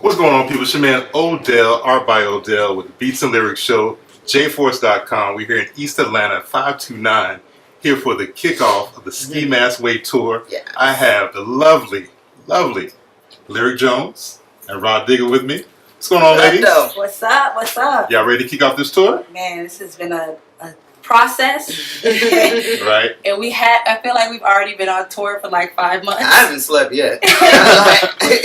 What's going on, people? It's your man Odell, ArtbyOdell with the Beats and Lyrics Show, jforce.com. We're here in East Atlanta, 529, here for the kickoff of the Ski Mask Way Tour. Yes. I have the lovely Lyric Jones and Rah Digga with me. What's going on, ladies? What's up? What's up? Y'all ready to kick off this tour? Man, this has been a process. Right. And I feel like we've already been on tour for like 5 months. I haven't slept yet.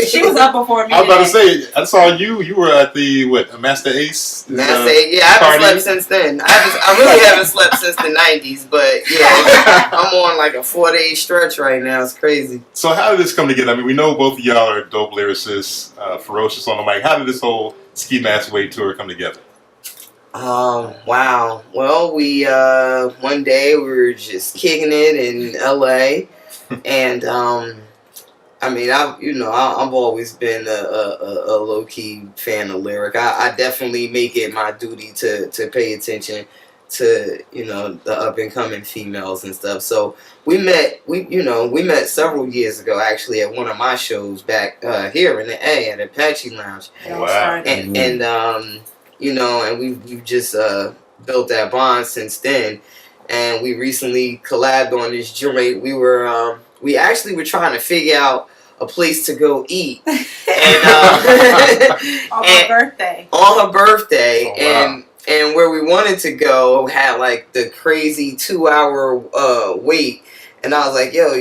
She was up before me. I was about to say, I saw you. You were at the, Master Ace? Master Ace, yeah, I haven't slept since then. I really haven't slept since the 90s, but yeah, I'm on like a 4-day stretch right now. It's crazy. So how did this come together? I mean, we know both of y'all are dope lyricists, ferocious on the mic. How did this whole Ski Mask Way Tour come together? Wow. Well, we one day we were just kicking it in LA, and I mean, I've always been a low key fan of Lyric. I definitely make it my duty to pay attention to the up and coming females and stuff. So we met several years ago actually at one of my shows back here in the A at Apache Lounge. Wow. And we've just built that bond since then. And we recently collabed on this joint. We actually were trying to figure out a place to go eat. And on my birthday. On her birthday. Oh, wow. And where we wanted to go had like the crazy 2-hour wait. And I was like, yo,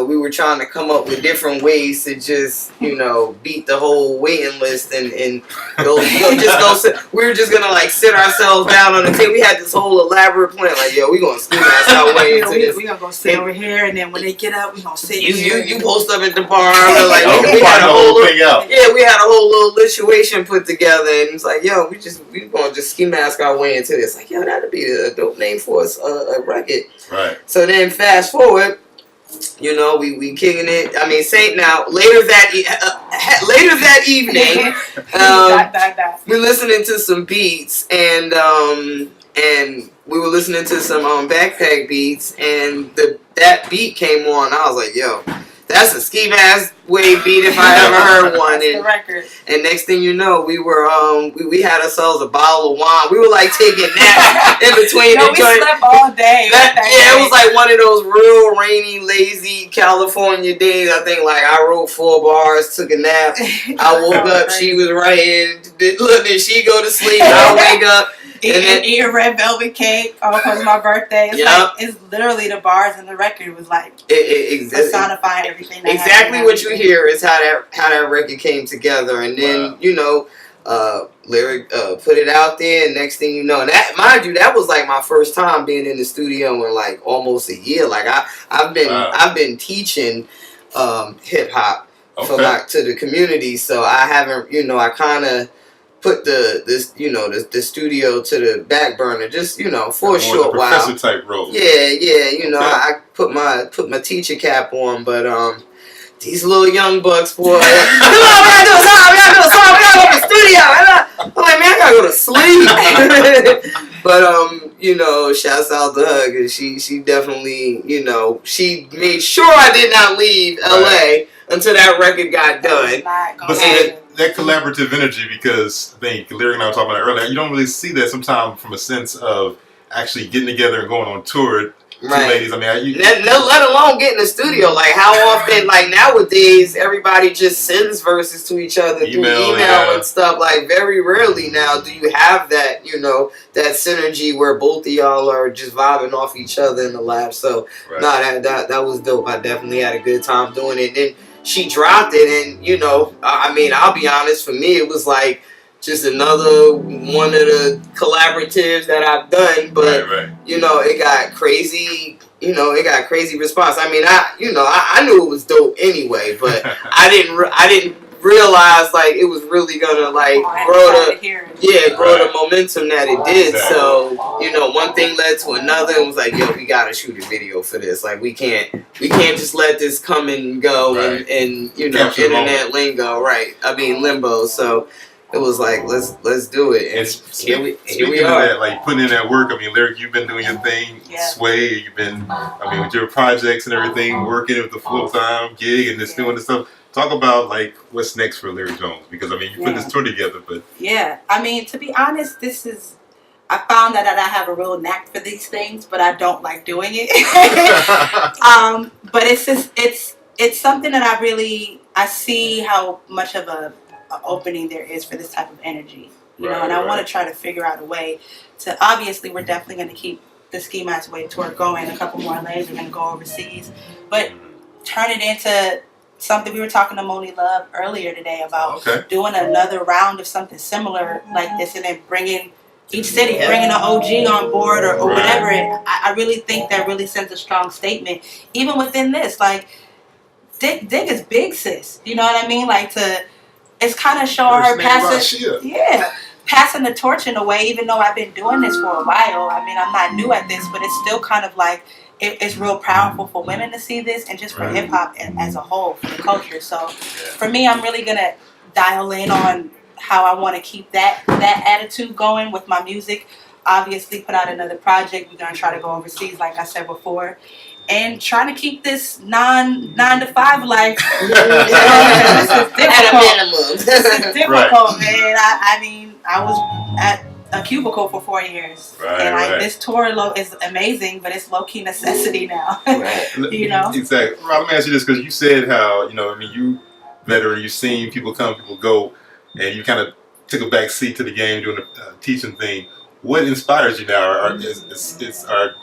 we were trying to come up with different ways to just, beat the whole waiting list and go sit. We were just going to like sit ourselves down on the table. We had this whole elaborate plan. Like, yo, we're going to ski mask our way into this. We're going to go sit over here, and then when they get up, we're going to sit here. You post up at the bar. Like, we had a whole thing out. Yeah, we had a whole little situation put together. And it's like, yo, we going to just ski mask our way into this. Like, yo, that'd be a dope name for us, a record. Right. So then fast forward, we kicking it. I mean, later that evening, we're listening to some beats, and we were listening to some backpack beats, and that beat came on. I was like, yo, that's a Ski Mask Way beat if I ever heard one. That's the record. And next thing you know, we were we had ourselves a bottle of wine. We were like taking naps in between the we slept all day. It was like one of those real rainy, lazy California days. I think like I wrote 4 bars, took a nap. I woke up, she was writing. Look, did she go to sleep? I wake up. Eat a red velvet cake because of my birthday. It's literally the bars and the record was like personifying everything. Exactly what you hear is how that record came together, and then Lyric put it out there, and next thing you know, and that, mind you, that was like my first time being in the studio in like almost a year. Like I've been teaching hip hop to the community, so I haven't I kind of put the studio to the back burner just for a short while. Professor type role. Yeah. I put my teacher cap on, but these little young bucks, boy. We gotta do a song. We gotta go to the studio. I'm like, man, I gotta go to sleep. But shouts out to her because she definitely she made sure I did not leave LA until that record got done. But see, that collaborative energy, because I think Lyric and I were talking about it earlier, you don't really see that sometimes from a sense of actually getting together and going on tour. Right. Ladies, I mean, let alone get in the studio. Like how often, like nowadays, everybody just sends verses to each other through email and stuff. Like very rarely now do you have that, that synergy where both of y'all are just vibing off each other in the lab. So that was dope. I definitely had a good time doing it. And then she dropped it, and I mean, I'll be honest. For me, it was like just another one of the collaboratives that I've done, but it got crazy. It got crazy response. I mean, I knew it was dope anyway, but I didn't realize like it was really gonna like grow the momentum that it did. So one thing led to another, and was like, yo, we gotta shoot a video for this. Like we can't just let this come and go and internet lingo, right? I mean limbo. So it was like, let's do it. And here we are. That, like putting in that work, I mean, Lyric, you've been doing your thing. Sway, you've been, with your projects and everything, working with the full-time gig and just doing the stuff. Talk about like what's next for Lyric Jones, because I mean you put this tour together, but I mean, to be honest, I found that I have a real knack for these things, but I don't like doing it. But it's something that I see how much of a opening there is for this type of energy, you know, and I want to try to figure out a way to. Obviously, we're definitely going to keep the Ski Mask Wave tour going. A couple more lanes, we're going to go overseas, but turn it into something. We were talking to Moni Love earlier today about doing another round of something similar like this, and then bringing each city, bringing an OG on board or whatever. And I really think that really sends a strong statement, even within this. Like, Digga's big, sis. You know what I mean? Like, it's kind of showing her passing the torch in a way, even though I've been doing this for a while. I mean, I'm not new at this, but it's still kind of like, it's real powerful for women to see this, and just for hip hop as a whole, for the culture. So for me, I'm really going to dial in on how I want to keep that attitude going with my music. Obviously, put out another project. We're going to try to go overseas, like I said before, and trying to keep this 9 to 5 life. This is difficult. At a minimum. This is difficult, man. I mean, I was at a cubicle for 4 years, and this tour is amazing, but it's low key necessity now. You know, exactly. Rob, let me ask you this, because you said how, you know, I mean, you veteran, you've seen people come, people go, and you kind of took a back seat to the game doing the teaching thing. What inspires you now, or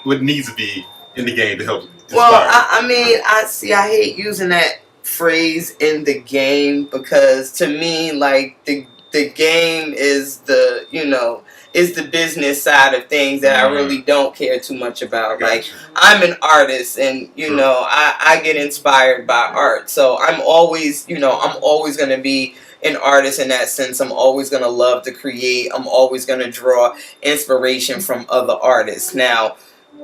what needs to be in the game to help inspire? Well, I mean, I hate using that phrase, in the game, because to me, like, the game is the, you know, is the business side of things that I really don't care too much about. Like, I'm an artist, and, you know, I get inspired by art. So I'm always, you know, I'm always going to be an artist in that sense. I'm always going to love to create. I'm always going to draw inspiration from other artists. Now,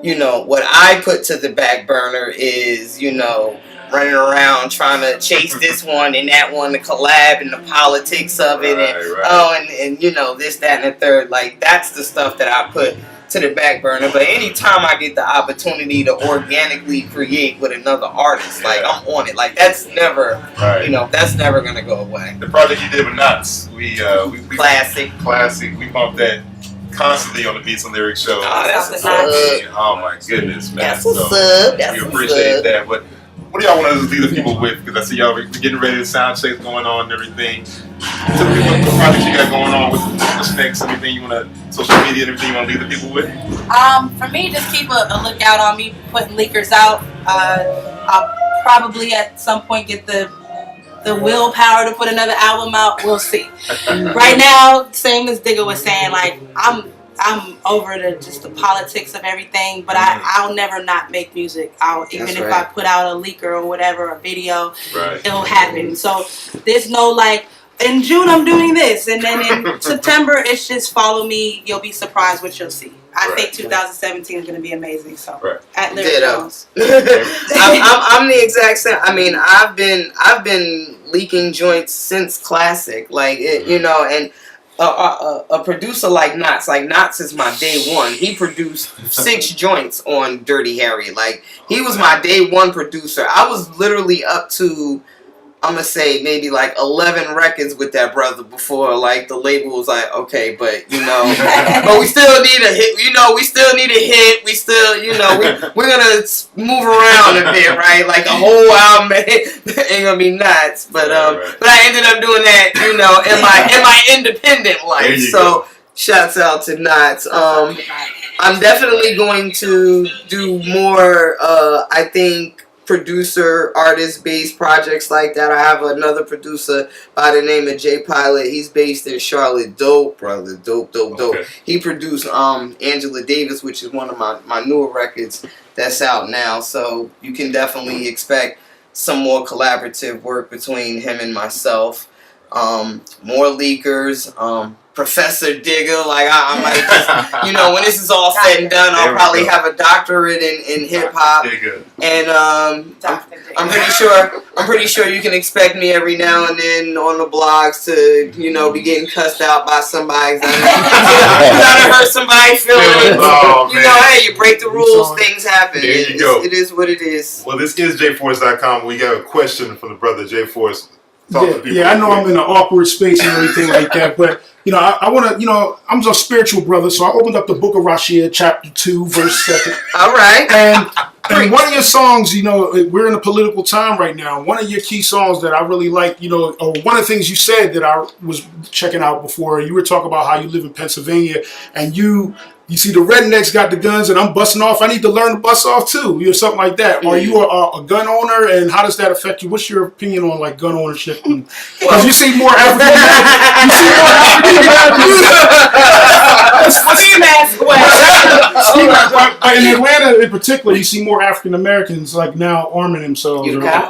you know, what I put to the back burner is, you know, running around trying to chase this one and that one, to collab, and the politics of it, and you know, this, that, and the third. Like, that's the stuff that I put to the back burner. But anytime I get the opportunity to organically create with another artist, like, I'm on it. Like, that's never, you know, that's never gonna go away. The project you did with Knots, we classic. We bumped that constantly on the Beats and Lyrics show. Oh, that's what's up. Oh my goodness, man. That's what's up. We appreciate that. But what do y'all want to leave the people with? Because I see y'all getting ready to sound checks going on and everything. Tell me what projects you got going on, what's next, anything you want to, social media and everything you want to leave the people with? For me, just keep a lookout on me putting leakers out. I'll probably at some point get the willpower to put another album out. We'll see. Right now, same as Digga was saying, like, I'm over just the politics of everything, but I'll never not make music. Even if I put out a leaker or whatever, a video, it'll happen. So there's no like, in June I'm doing this, and then in September it's just follow me. You'll be surprised what you'll see. I think 2017 is going to be amazing. So at Lyric Jones, I'm the exact same. I mean, I've been leaking joints since Classic, like it, you know, and. A producer like Knots is my day one. He produced 6 joints on Dirty Harry. Like, he was my day one producer. I was literally up to, I'm gonna say, maybe like 11 records with that brother before, like, the label was like, okay, but, you know, but we still need a hit. You know, we still need a hit. We still, you know, we're gonna move around a bit, right? Like, a whole album ain't gonna be Knots, but I ended up doing that, you know, in my independent life. So shouts out to Knots. I'm definitely going to do more. I think, producer, artist-based projects like that. I have another producer by the name of Jay Pilot. He's based in Charlotte. Dope, brother. Dope. He produced Angela Davis, which is one of my newer records that's out now. So you can definitely expect some more collaborative work between him and myself. More leakers. Professor Digga, like, I might just, you know, when this is all said and done, I'll probably have a doctorate in hip hop, and I'm pretty sure you can expect me every now and then on the blogs to, you know, be getting cussed out by somebody. You gotta hurt somebody's feelings. You know, hey, you break the rules, things happen. There you go. It is what it is. Well, this is jforce.com. We got a question from the brother J Force. talk to people. Yeah, I know I'm in an awkward space and everything like that, but I want to, I'm a spiritual brother, so I opened up the Book of Rashid, chapter 2, verse 7. All right. And one of your songs, we're in a political time right now. One of your key songs that I really like, or one of the things you said that I was checking out before, you were talking about how you live in Pennsylvania, and you see the rednecks got the guns and I'm busting off. I need to learn to bust off too, something like that. Are you a gun owner, and how does that affect you? What's your opinion on like gun ownership? Because you see more African Americans. In Atlanta, in particular, you see more African Americans like now arming themselves or like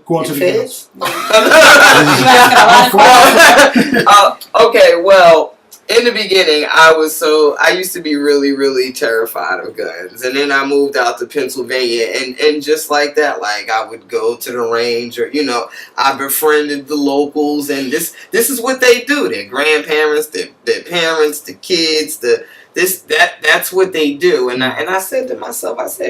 going to the guns. Okay, well. In the beginning, I used to be really, really terrified of guns. And then I moved out to Pennsylvania, and just like that, like I would go to the range, or, I befriended the locals, and this is what they do. Their grandparents, their parents, the kids, that's what they do. And I said to myself, if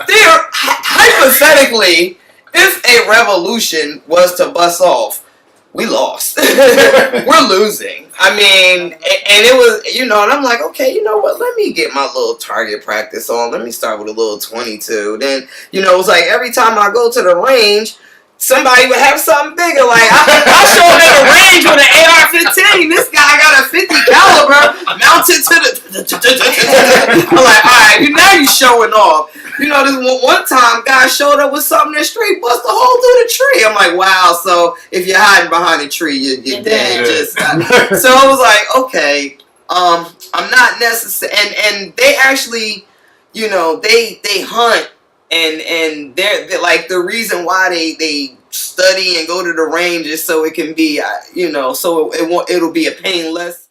there, hypothetically, if a revolution was to bust off, we lost. We're losing. I mean, and it was, and I'm like, okay, you know what? Let me get my little target practice on. Let me start with a little 22. Then, it was like every time I go to the range, somebody would have something bigger. Like, I showed up at the range with an AR-15. This guy got a 50 caliber mounted to the... I'm like, all right, now you showing off. This one time, guy showed up with something that straight bust a hole through the tree. I'm like, wow, so if you're hiding behind a tree, you're dead. So I was like, okay, I'm not necessary. And they actually, they hunt. And they're like, the reason why they study and go to the range is so it can be, so it'll be a painless